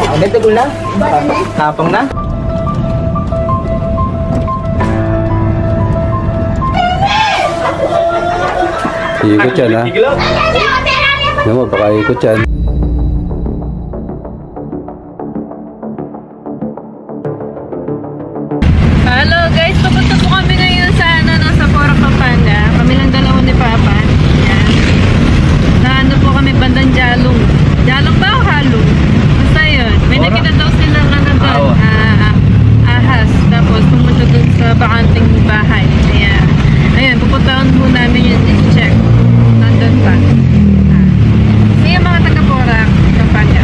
Agad na gula? Tapang na? Ikot yan ha. Alam mo, baka ikot yan. Hello guys, papunta po kami ngayon sa sa Porac, Pampanga. Kami lang dalawa ni Papa. Yan. Na po kami bandang Jalong. Jalong ba o Halong? Basta yun. May nakita daw silang doon. Ahas. Tapos pumunta doon sa bakanting bahay. Kaya, ayun, pupuntahan po namin yun i-check. Nandun pa. Sige mga taga Porac, Pampanga.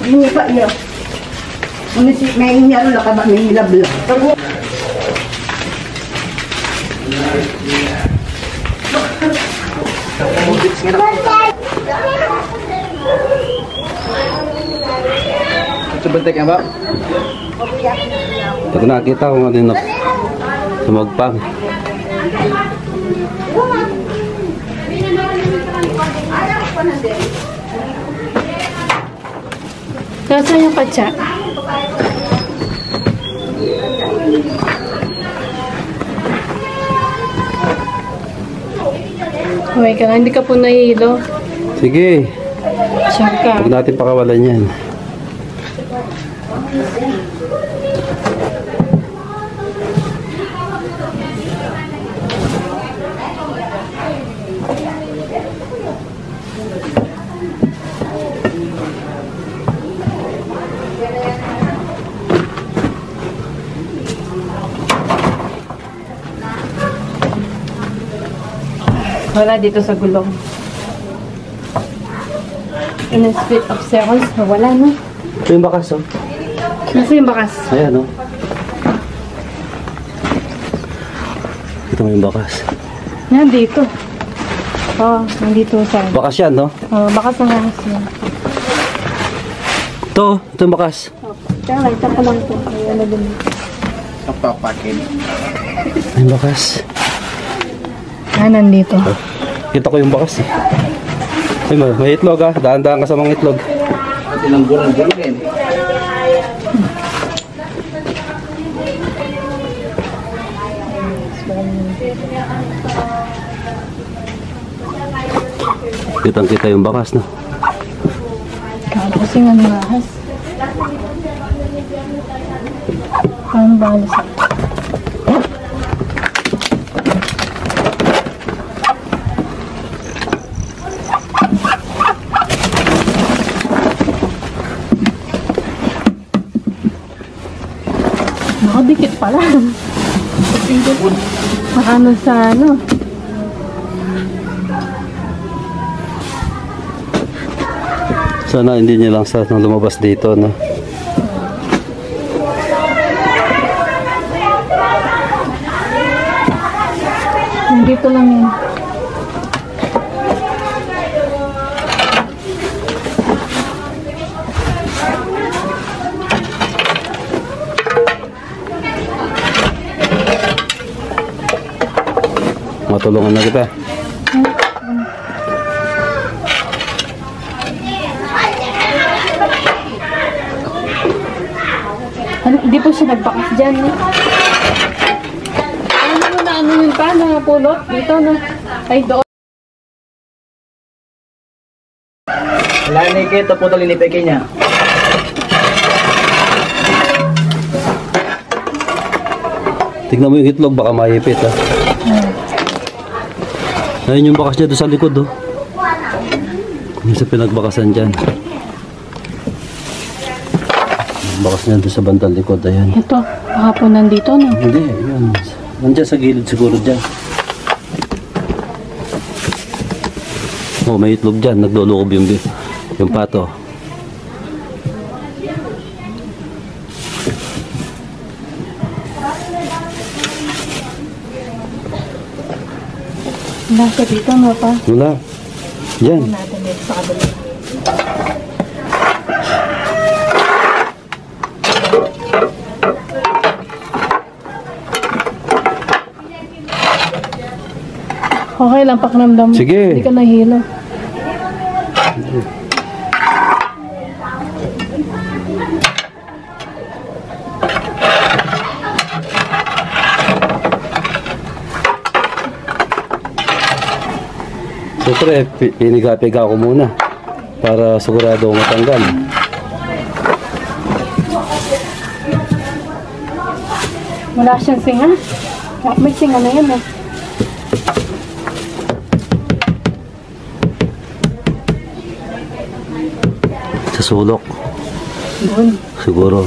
Ini pak ya. Ini si mainnya lu ka ba may labla. Sebentek ya, Mbak? Pag nakita ko nga din na sumagpang. Nasaan yung katsa? Huwag ka, hindi ka po nahihilo. Sige. Saka. Huwag natin pakawalan yan. Wala dito sa gulong. In a split of seconds, wala no? Ito yung bakas, oh. Nasa yung bakas? Ayan, oh. Ito mo yung bakas. Nandito. Oh, nandito sa... Bakas yan, no? Oh, bakas na nga siya. Ito yung bakas. Kaya lang, ito lang ito. Ayan na din. Kapapakin. Ay, bakas. Nandito. Oh, kita ko yung bakas, eh. Ay, may itlog, ah. Daan-daan ka sa mga itlog. Ilang bulan-bulan yan. Kitang-kita yung bakas, no? Kapusing ang bahas. Paano ba alas? Nakadikit pala. Makano sa ano? Sana hindi niya lang sa lumabas dito, no? Dito lang yun. Matulungan na kita. Ano, hindi po siya nagbakas dyan, no? Ano mo na ano yun pa, napulot dito, no? Ay, doon. Wala na ito po talinipikin niya. Tignan mo yung itlog, baka maipit, ha? Ayun yung bakas niya doon sa likod, oh. Yung sa pinagbakasan dyan. Bakas niya doon sa bandang likod, ayan. Ito, baka po nandito, no? Hindi, yun. Nandiyan sa gilid siguro dyan. Oh, may itlog dyan. Naglulukob yung Yung pato. Nasa dito mo pa. Wala. Yan. Natin dito sa kabila. Okay lang, pakiramdam mo. Sige. Hindi ka nahilo. Siyempre, piniga-piga ko muna para sigurado matanggal. Wala siyang singa. May singa na yan eh. Sa sulok, Doon. siguro.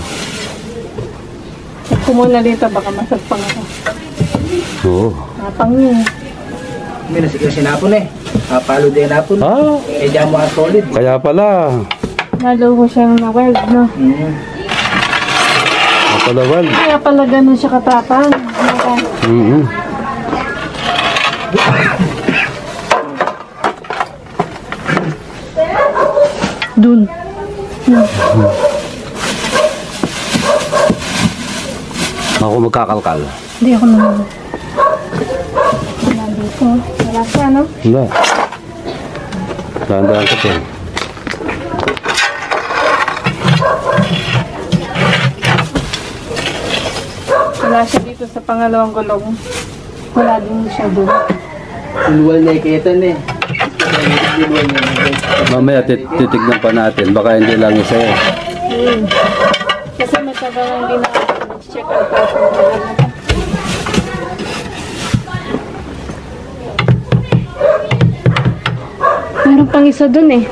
Check ko muna dito, baka masagpang ako. Oo. Napang yun. May nasikil sinapon eh. Palo din napon. Ah, Eh, diyan mo ang solid. kaya pala. Lalo ko siyang na-weld, no? Kapalawan. Kaya pala ganun siya katapang. Dun. Ako magkakalkal. Hindi ako naman. Wala dito. Wala siya, no? Wala. Dahan-dahan ka pa. Wala siya dito sa pangalawang gulong. Wala din siya dun. Luwal na ikitan eh. Luwal na Mamaya titignan pa natin. Baka hindi lang isa eh. Kasi matagal ang ginagawa. Check out pa. Meron pang isa dun eh.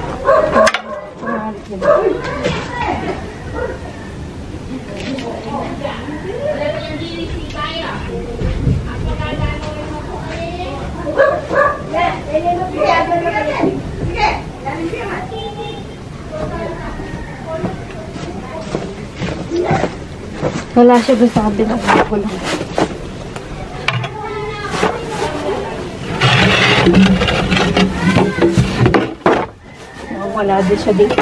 Wala siya doon sa kabilang gulong. Wala din siya dito.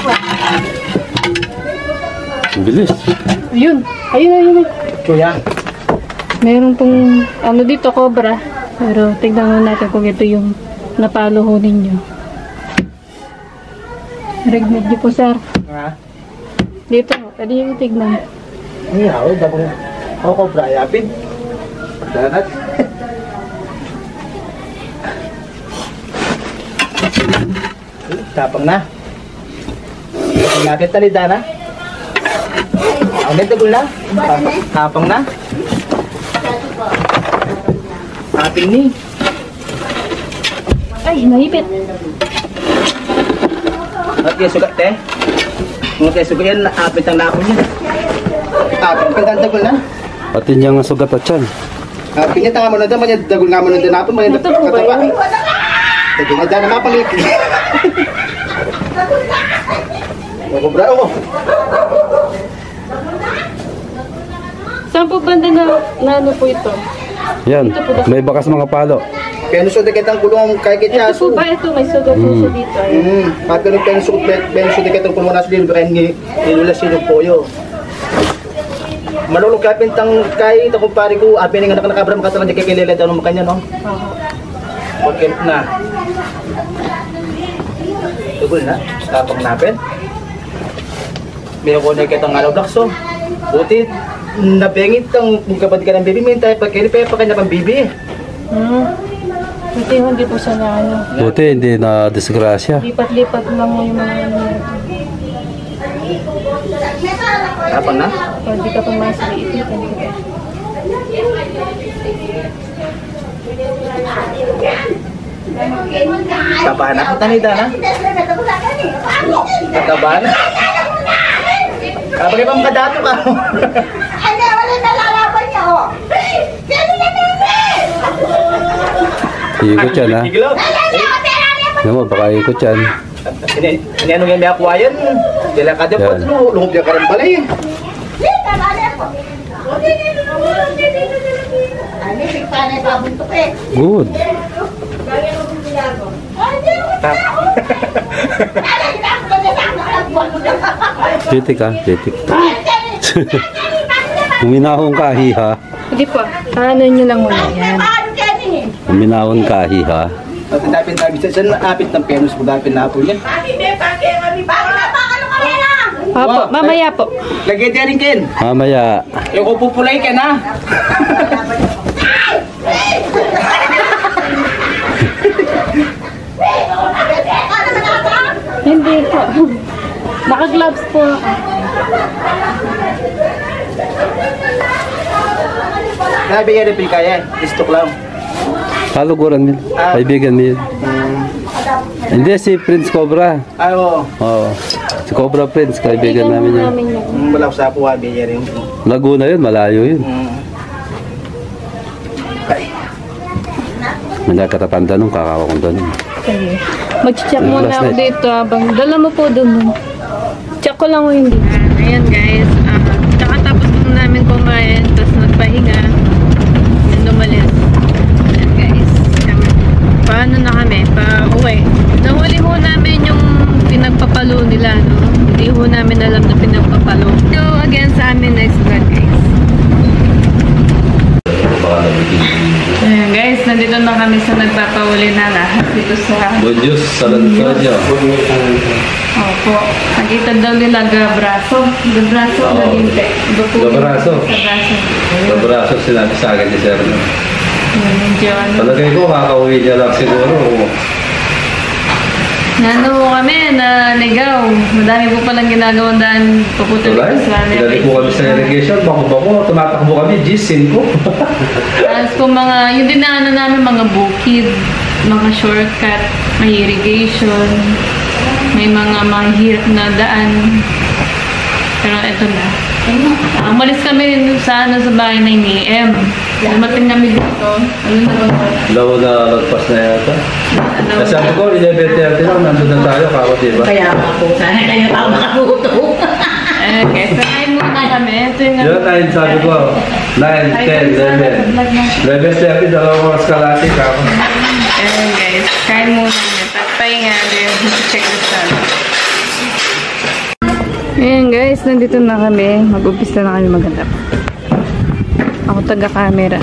Ang bilis. Ayun. Ayun. Kuya. Meron pong ano dito, cobra. Pero tignan natin kung ito yung napalo ho ninyo. Regnet niyo po, sir. Ha? Dito, pwede yung tignan. Ay, ako. Dabong. Ako, brayapin. Darat. Tapang na. Nakit talida na. Ang nagtagol na. Tapang na. Taping ni. Ay, naipit. At yung sugat eh. Kung tayo sugat yan, naapit ang napon niya. Taping ka dagol na. Pati niya nga sugat at yan. Taping niya, tanga mo na doon. Manya dagol nga mo na doon napon. Manya Ito po ba kataba. yun? Dagol na dyan na mapangit. Ako bra ako. Saan po banda na ano po ito? Yan. May bakas mga palo. Penso de kitang kulong kay Ito kityaso. po ba ito? May sugat po siya dito. Pag ganun penso de kitang kulong nas din kay ni nilula sino poyo. Malulog ka pintang kay ito kumpare ko abi nga nakabram ka talang di kay kilala daw mo kanya no. Okay na. Tugol na. Tapang napin. May ko na kitang alaw dakso. Buti nabengit ang kapag ka ng baby mintay pag kaya pa kanya pang bibi. Buti hindi po siya na ano. Buti hindi na disgrasya. Lipat-lipat lang mo yung mga ano. Tapang na. Pag di ka pumasok, iipitan kita. Tabahan na. Tanida na. Tabahan na. Kapag ibang kadato ka. Ano, wala nalalaban niya, oh. Dali na, Ikot yan ha. Iglo. Alam mo, baka ikot yan. Ini ano yung may akwayan? Dila ka dapat lungog yung karang balay. Good. Pitik ka, pitik. Uminahon ka, hiha. Hindi po. Ano nyo lang muna yan. Uminahon ka, hiha. At dapin tayo sa apit ng penos mo dapin na po yan. Opo, mamaya po. Lagay din rin Ken. Mamaya. Yung ko pupulay Ken ha. Hindi po. Naka-gloves po. Nabigyan rin kaya. Istok lang. Kaluguran mo. Kaibigan mo yun. Hindi, si Prince Cobra. Ay oo. Oo. Si Cobra Prince, kaibigan namin yun. Wala ko sa puwa. Bigyan rin. Laguna yun, malayo yun. May nakatatanda nung kakawa kong doon. Sige. Mag-check muna Last ako night. dito habang dala mo po doon. Check ko lang yung dito. Ayan guys. Nakatapos po namin kumain. Tapos nagpahinga. And umalis. Ayan guys. Paano na kami? Pa-uwi. Nahuli ho namin yung pinagpapalo nila. No? Hindi ho namin alam na pinagpapalo. So again sa amin next vlog guys. Ayan guys, nandito na kami sa nagpapauli na lahat dito sa... Bonyos, salantan niya. Opo. Nakita daw nila gabraso. Gabraso Oo. na hindi. Gabraso. Gabraso. Sobraso sinabi sa akin ni Sir. Medyo ano. Palagay ko, kakauwi niya lang siguro. Nano kami na ligaw. Madami po palang ginagawang daan pupunta Tulay, dito sa pinalik po kami sa irrigation. Bako-bako, tumatakbo kami, G5. Tapos kung mga, yun din na ano namin, mga bukid, mga shortcut, may irrigation, may mga mahirap na daan. Pero ito na. Umalis kami sa bahay ng AM. Dumating kami dito. Ano na ba? Daw na lagpas na yata. Ano? Kasi sabi ko, 11:30 lang, nandun na tayo, kako, diba? Kaya nga po, sana kayo ako makabuto. Okay, so kain muna kami. Ito yung Yun, ayun, sabi ko, 9, 10, 11. 11:30, dalawang oras kalati, kako. Ayan guys, kain muna kami. Tapos pahinga, check this out. Ayan guys, nandito na kami. Mag-upisa na kami maghanap. Ako taga-camera.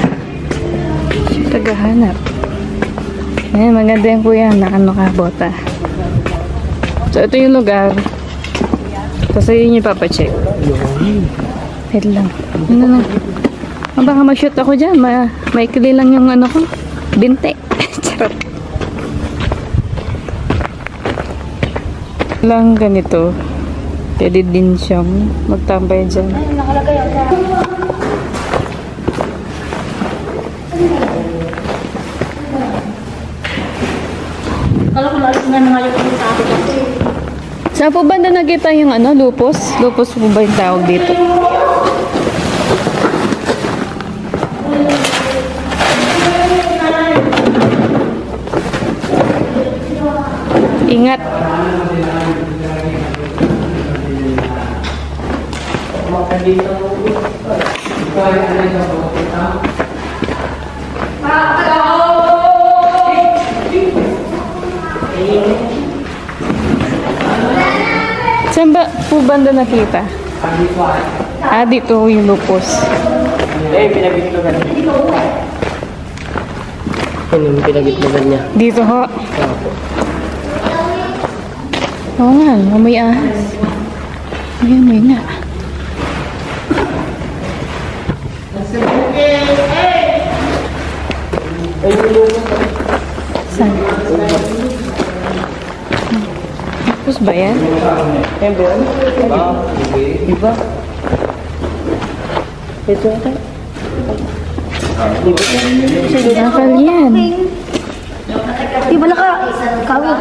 Siya taga-hanap. Ayan, maganda yung kuya na ano ka, bota. So, ito yung lugar. Tapos yun yung papacheck. Wait lang. Ano na? Baka ma-shoot ako dyan. Maikli lang yung ano ko. Binte. Charot. Lang ganito. Pwede din siyang magtambay dyan. Kala ko lalas na mga yung sabi kasi. Saan po ba na nakita yung ano, lupos? Lupos po ba yung tawag dito? Ingat. Saan ba po banda nakita? Ah, dito yung lupos. Pinagitlogan. Ano yung pinagitlogan niya? Dito ho. Oo nga, may ahas. May nga. Saan? Tapos ba yan? Diba? Ito ata. Nakal yan. Di ba naka kawit?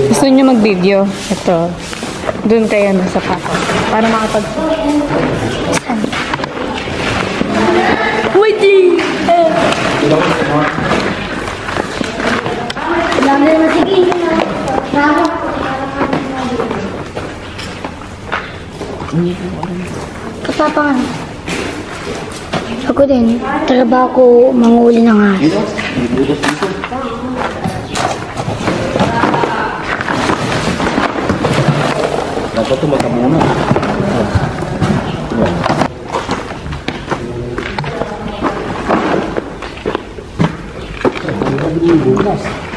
Gusto nyo mag-video? Ito. Doon kayo nasa pako. Para makapag... Waiting! Kapapangan. Ako din, trabaho ko manguli ng ahas. Dito, ibutas dito. Dapat ito magkamuna.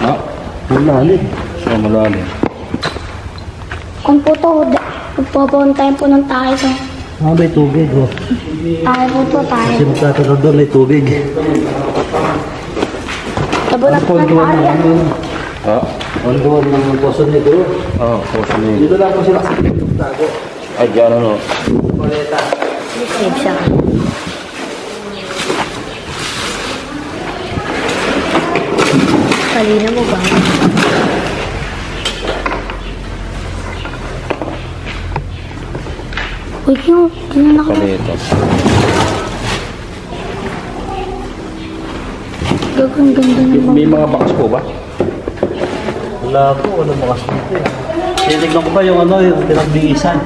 Ah, malalim. So, malalim. Kung po to, pagpapuntahin po ng tayo to. Ah, may tubig, oh. Tayo po to, tayo. Kasi magtatanong doon, may tubig. Tabunan po ng tayo. Ah, Ano doon ng poso nito? poso na yun. Dito lang po sila sa tago. Ay, dyan ano. Koleta. Save siya. Kalina mo ba? Uy, yung tinan ako. Paleta. Gagawin ganda ng May mga bakas po ba? Wala po, wala bakas dito. Titignan ko ba yung ano, yung pinagbigisan?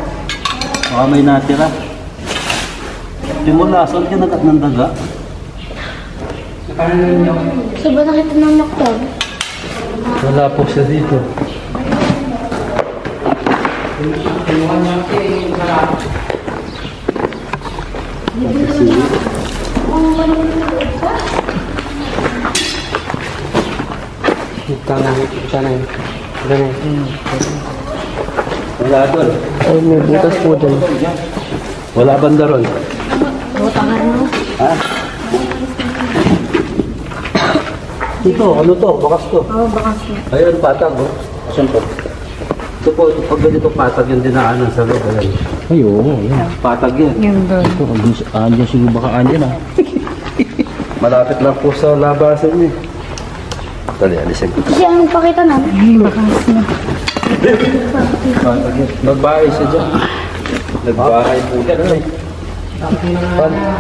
Baka may natira. Yung mula, saan ka ng daga? So ba nakita ng doktor? Wala po siya dito. Wala doon. Ay, may butas po dyan. Wala banda ron. Butangan mo. Ha? Ito, ano to? Bakas to. Oo, bakas mo. Ayun, patag, oh. Saan po? Ito po, pag ganito patag yung dinaanan sa loob. Ayan. Ay, oo. Yan. Patag yan. Yun doon. Ito, andyan siguro baka andyan ah. Malapit lang po sa labasan niya. Dali, alisin ko. Kasi anong pakita na? Bakas na. Patag yan. Nagbahay siya dyan. Nagbahay po dyan. Ay,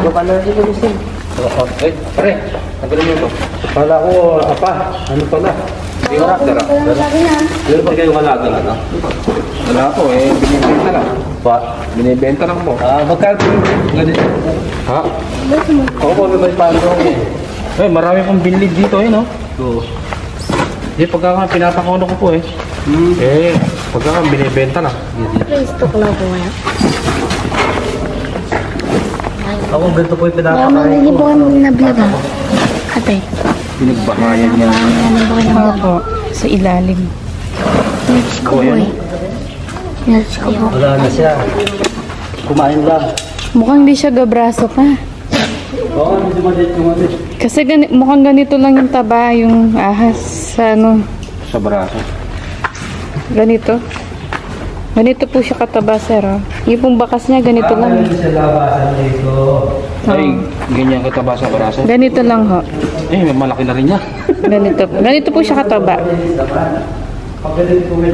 Paano siya gumising? Ay, pare, nagaling mo ito. Kala ko, apa, ano pala? Hindi ko nakatira. Walang sabi na. Pero pag kayo malaga na, no? wala po eh. Binibenta lang. Pa? Binibenta lang po. Magkano ganito? Ha? Ako po, may paano ako eh. Eh, marami pong binlig dito eh, no? Oo. Hindi, pagka pinapakono ko po eh. Eh, pagka binibenta lang. Facebook lang po ngayon. Ako, ganito po yung Baka pinapakain hindi ko. po kami na-vlog ah. Ate. Pinagbahayan niya. Ano po kayo na-vlog? Opo, sa ilalim. Nurse ko po eh. Nurse ko po. Wala na siya. Kumain lang. Mukhang di siya gabraso pa. Oo, hindi madit yung madit. Kasi mukhang ganito lang yung taba, yung ahas sa ano, Sa braso. ganito. Ganito po siya kataba, sir. Oh. Yung pong bakas niya, ganito lang. Hindi siya labasan dito. Ay, ganyan kataba sa braso. Ganito lang ho. Eh, malaki na rin niya. Ganito. Ganito po siya kataba.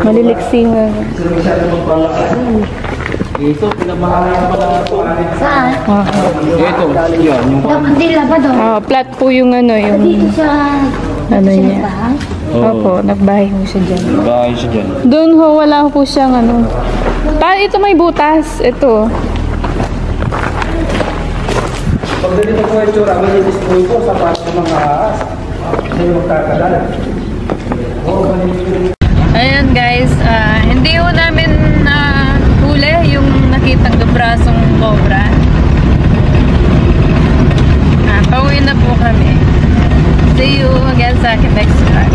Maliliksing. Dito, pinamahalan pa lang ito. Saan? Ito, yan. Yung Dapat din labad oh. Flat po yung ano, yung Dito siya. ano Siya niya. nagbahay. Opo, nagbahay ho siya dyan. bahay siya dyan. Doon ho, wala ho po siyang ano. Ito may butas. Ito. Pag ganito po yung tsura, malinis po ito sa paso ng mga ahas. Kasi yung magkakalan. Ayan guys, hindi ho namin huli yung nakitang gabrasong cobra. Pauwi na po kami. See you again sa akin next vlog.